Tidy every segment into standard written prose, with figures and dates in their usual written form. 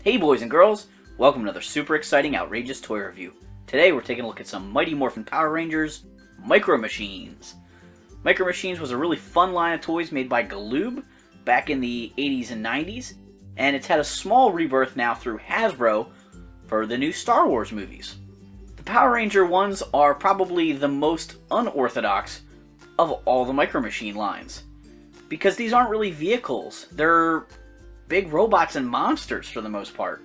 Hey boys and girls, welcome to another super exciting, outrageous toy review. Today we're taking a look at some Mighty Morphin Power Rangers Micro Machines. Micro Machines was a really fun line of toys made by Galoob back in the 80s and 90s, and it's had a small rebirth now through Hasbro for the new Star Wars movies. The Power Ranger ones are probably the most unorthodox of all the Micro Machine lines, because these aren't really vehicles, they're big robots and monsters for the most part.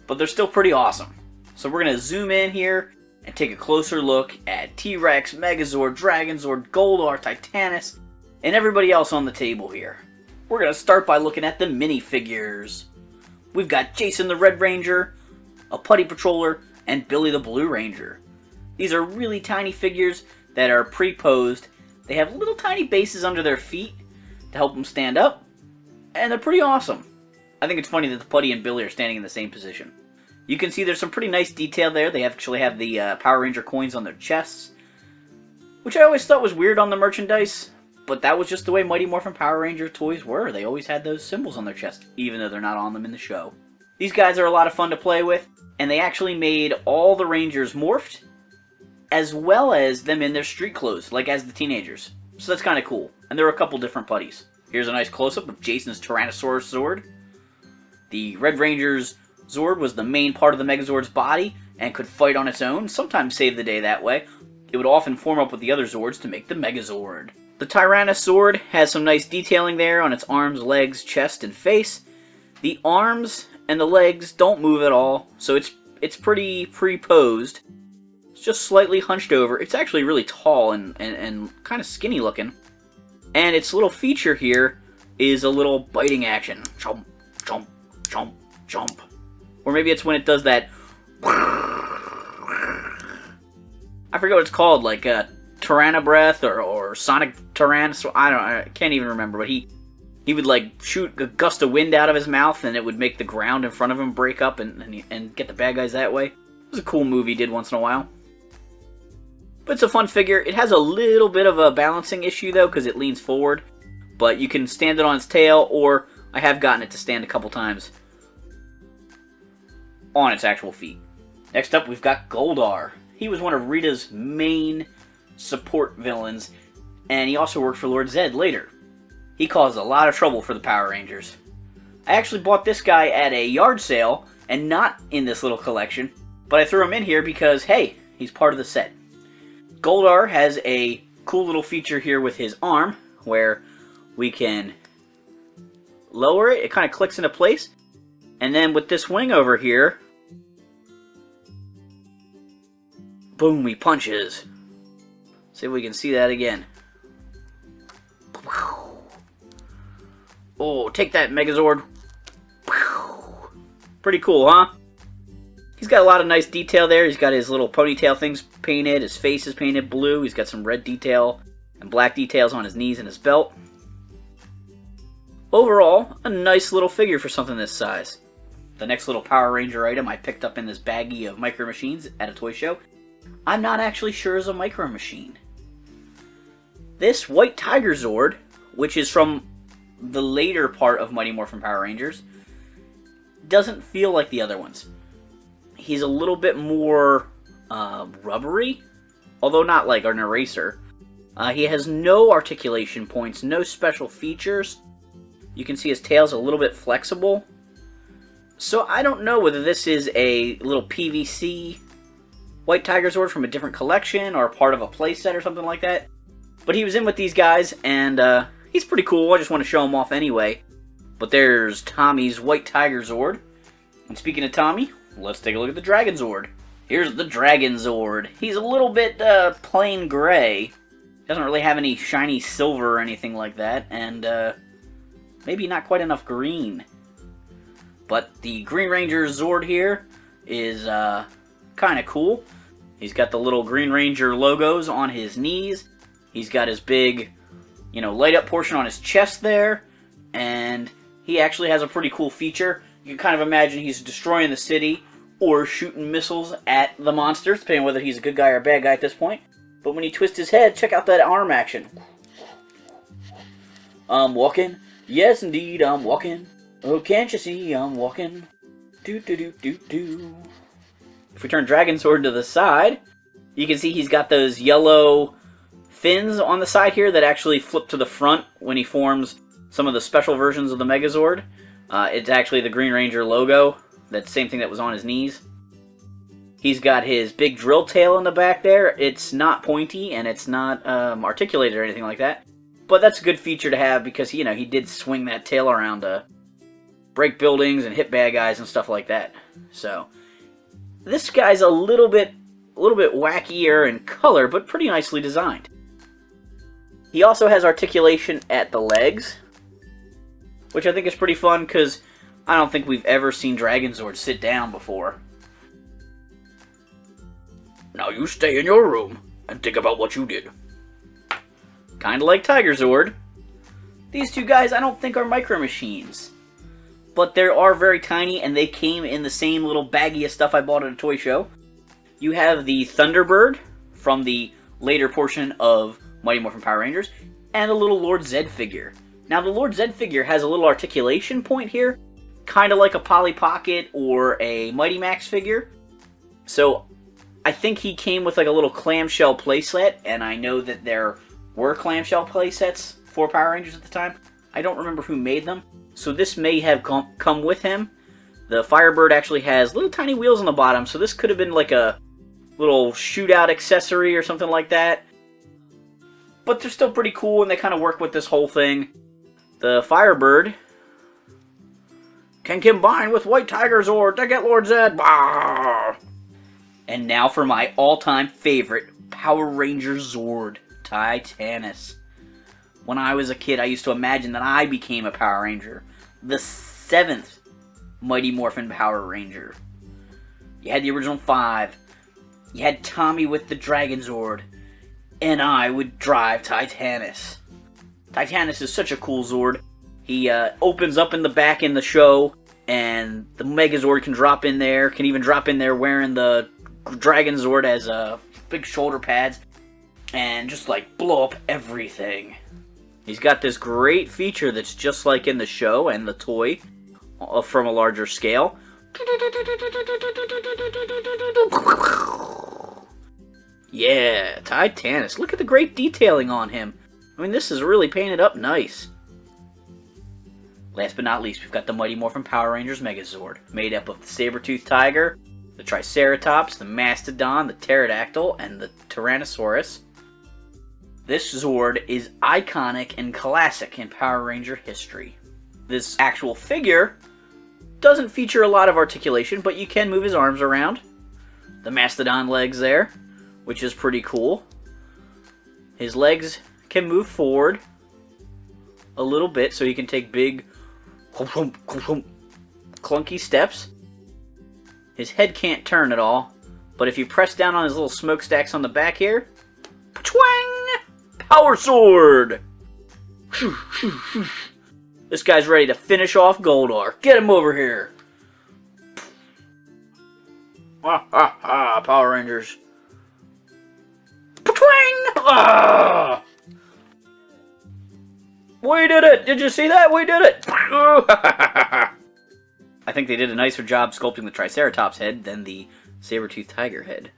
But they're still pretty awesome. So we're going to zoom in here and take a closer look at T-Rex, Megazord, Dragonzord, Goldar, Titanus, and everybody else on the table here. We're going to start by looking at the minifigures. We've got Jason the Red Ranger, a Putty Patroller, and Billy the Blue Ranger. These are really tiny figures that are pre-posed. They have little tiny bases under their feet to help them stand up, and they're pretty awesome. I think it's funny that the Putty and Billy are standing in the same position. You can see there's some pretty nice detail there. They actually have the Power Ranger coins on their chests, which I always thought was weird on the merchandise, but that was just the way Mighty Morphin Power Ranger toys were. They always had those symbols on their chest, even though they're not on them in the show. These guys are a lot of fun to play with, and they actually made all the Rangers morphed, as well as them in their street clothes, like as the teenagers. So that's kind of cool. And there are a couple different putties. Here's a nice close-up of Jason's Tyrannosaur Zord. The Red Ranger's Zord was the main part of the Megazord's body and could fight on its own, sometimes save the day that way. It would often form up with the other Zords to make the Megazord. The Tyrannosaur has some nice detailing there on its arms, legs, chest, and face. The arms and the legs don't move at all, so it's pretty pre-posed. It's just slightly hunched over. It's actually really tall and kind of skinny looking. And its little feature here is a little biting action. Jump, jump, jump, jump. Or maybe it's when it does that... I forget what it's called, like Tyranno Breath or Sonic Tyrannosaur. I can't even remember, but he would like shoot a gust of wind out of his mouth and it would make the ground in front of him break up and get the bad guys that way. It was a cool move he did once in a while. But it's a fun figure. It has a little bit of a balancing issue though, because it leans forward. But you can stand it on its tail, or I have gotten it to stand a couple times on its actual feet. Next up, we've got Goldar. He was one of Rita's main support villains, and he also worked for Lord Zedd later. He caused a lot of trouble for the Power Rangers. I actually bought this guy at a yard sale, and not in this little collection, but I threw him in here because, hey, he's part of the set. Goldar has a cool little feature here with his arm, where we can lower it. It kind of clicks into place. And then with this wing over here, boom, he punches. See if we can see that again. Oh, take that, Megazord. Pretty cool, huh? He's got a lot of nice detail there. He's got his little ponytail things painted. His face is painted blue. He's got some red detail and black details on his knees and his belt. Overall, a nice little figure for something this size. The next little Power Ranger item I picked up in this baggie of Micro Machines at a toy show, I'm not actually sure is a Micro Machine. This White Tiger Zord, which is from the later part of Mighty Morphin Power Rangers, doesn't feel like the other ones. He's a little bit more rubbery, although not like an eraser. He has no articulation points, no special features. You can see his tail's a little bit flexible. So I don't know whether this is a little PVC White Tiger Zord from a different collection or part of a playset or something like that. But he was in with these guys, and he's pretty cool. I just want to show him off anyway. But there's Tommy's White Tiger Zord. And speaking of Tommy, let's take a look at the Dragonzord. Here's the Dragonzord. He's a little bit plain gray. Doesn't really have any shiny silver or anything like that. And maybe not quite enough green. But the Green Ranger Zord here is kind of cool. He's got the little Green Ranger logos on his knees. He's got his big, light up portion on his chest there. And he actually has a pretty cool feature. You can kind of imagine he's destroying the city or shooting missiles at the monsters, depending on whether he's a good guy or a bad guy at this point. But when he twists his head, check out that arm action. I'm walking. Yes, indeed, I'm walking. Oh, can't you see I'm walking? Do do do do do. If we turn Dragonzord to the side, you can see he's got those yellow fins on the side here that actually flip to the front when he forms some of the special versions of the Megazord. It's actually the Green Ranger logo, that same thing that was on his knees. He's got his big drill tail in the back there. It's not pointy and it's not articulated or anything like that. But that's a good feature to have because, you know, he did swing that tail around to break buildings and hit bad guys and stuff like that. So, this guy's a little bit wackier in color, but pretty nicely designed. He also has articulation at the legs, which I think is pretty fun because I don't think we've ever seen Dragonzord sit down before. Now you stay in your room and think about what you did. Kinda like Tigerzord. These two guys I don't think are Micro Machines, but they are very tiny and they came in the same little baggie of stuff I bought at a toy show. You have the Thunderbird from the later portion of Mighty Morphin Power Rangers, and a little Lord Zedd figure. Now the Lord Zedd figure has a little articulation point here, kind of like a Polly Pocket or a Mighty Max figure. So I think he came with like a little clamshell playset, and I know that there were clamshell playsets for Power Rangers at the time. I don't remember who made them, so this may have come with him. The Firebird actually has little tiny wheels on the bottom, so this could have been like a little shootout accessory or something like that. But they're still pretty cool, and they kind of work with this whole thing. The Firebird can combine with White Tigerzord to get Lord Zedd. Bah! And now for my all-time favorite Power Ranger Zord, Titanus. When I was a kid, I used to imagine that I became a Power Ranger. The 7th Mighty Morphin Power Ranger. You had the original 5. You had Tommy with the Dragonzord. And I would drive Titanus. Titanus is such a cool Zord. He opens up in the back in the show, and the Megazord can drop in there. Can even drop in there wearing the Dragonzord as big shoulder pads, and just like blow up everything. He's got this great feature that's just like in the show and the toy, from a larger scale. Yeah, Titanus. Look at the great detailing on him. I mean, this is really painted up nice. Last but not least, we've got the Mighty Morphin Power Rangers Megazord, made up of the saber-toothed tiger, the Triceratops, the Mastodon, the Pterodactyl, and the Tyrannosaurus. This Zord is iconic and classic in Power Ranger history. This actual figure doesn't feature a lot of articulation, but you can move his arms around. The Mastodon legs there, which is pretty cool. His legs can move forward a little bit, so he can take big, clunky steps. His head can't turn at all, but if you press down on his little smokestacks on the back here, twang! Power Sword! This guy's ready to finish off Goldar. Get him over here! Ha ha ha, Power Rangers. Twang! Ah! We did it! Did you see that? We did it! I think they did a nicer job sculpting the Triceratops head than the saber-toothed tiger head.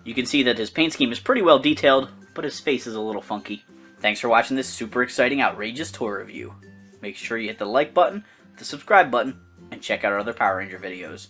You can see that his paint scheme is pretty well detailed, but his face is a little funky. Thanks for watching this super exciting, outrageous toy review. Make sure you hit the like button, the subscribe button, and check out our other Power Ranger videos.